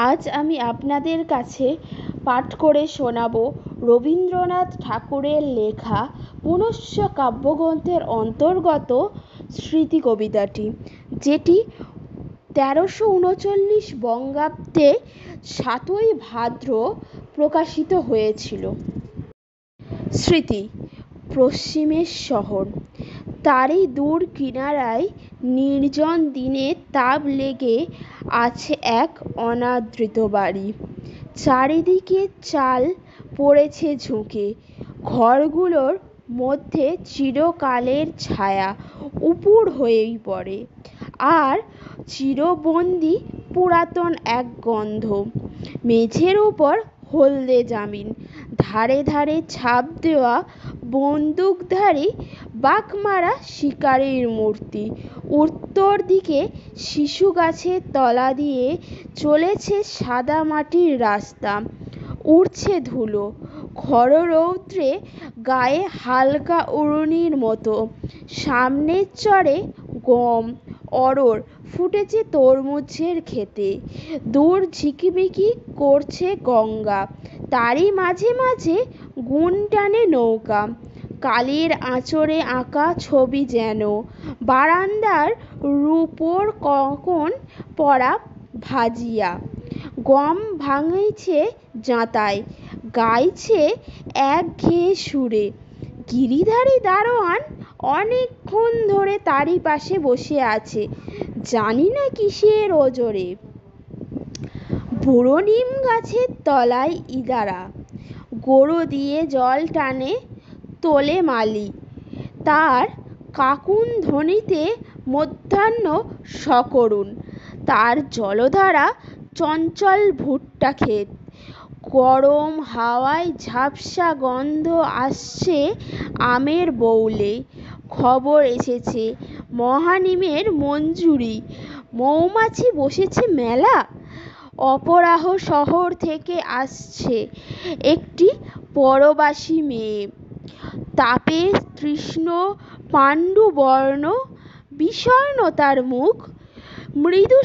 আজ আমি আপনাদের কাছে পাঠ করে শোনাব রবীন্দ্রনাথ ঠাকুরের লেখা পুনশ্চ কাব্যগ্রন্থের অন্তর্গত স্মৃতি কবিতাটি, যেটি 1339 বঙ্গাব্দে 7ই ভাদ্র প্রকাশিত হয়েছিল। স্মৃতি। পশ্চিমের শহর, তারই দূর কিনারায় নির্জন দিনে তাব লেগে আছে এক অনাদৃত বাড়ি। চারিদিকে চাল পড়েছে ঝুঁকে, ঘরগুলোর মধ্যে চিরকালের ছায়া উপুড় হয়েই পড়ে, আর চিরবন্দি পুরাতন এক গন্ধ। মেঝের ওপর হলদে জামিন, ধারে ধারে ছাপ দেওয়া বন্দুকধারী বাঘমারা শিকারির মূর্তি। উত্তর দিকে শিশু গাছের তলা দিয়ে চলেছে সাদা মাটির রাস্তা, উড়ছে ধুলো, খররৌদ্রে গায়ে হালকা উড়নির মতো। সামনের চরে গম, অরড় ফুটেছে তরমুজের ক্ষেতে। দূর ঝিকিমিকি করছে গঙ্গা, তারই মাঝে মাঝে গুণ টানে নৌকা। কালির আঁচড়ে আঁকা ছবি যেন, বারান্দার রূপোর কঙ্কন পরা ভাজিয়া। গম ভাঙছে যাঁতায়, গাইছে একঘেয়ে সুরে। গিরিধারী দারোয়ান অনেকক্ষণ ধরে তারই পাশে বসে আছে, জানি না কিসের ওজরে। বুড়ো নিম গাছের তলায় ইদারা, গোরো দিয়ে জল টানে তোলে মালি। তার কাকুন ধ্বনিতে মধ্যাহ্ন সকরুণ, তার জলধারা চঞ্চল ভুট্টা ক্ষেত। গরম হাওয়ায় ঝাপসা গন্ধ আসছে আমের বউলে। খবর এসেছে মহানিমের মঞ্জুরি, মৌমাছি বসেছে মেলা। অপরাহ শহর থেকে আসছে একটি পরবাসী মেয়ে, তাপে তৃষ্ণ পাণ্ডুবর্ণ, বিষণ্ণ তার মুখ, মৃদু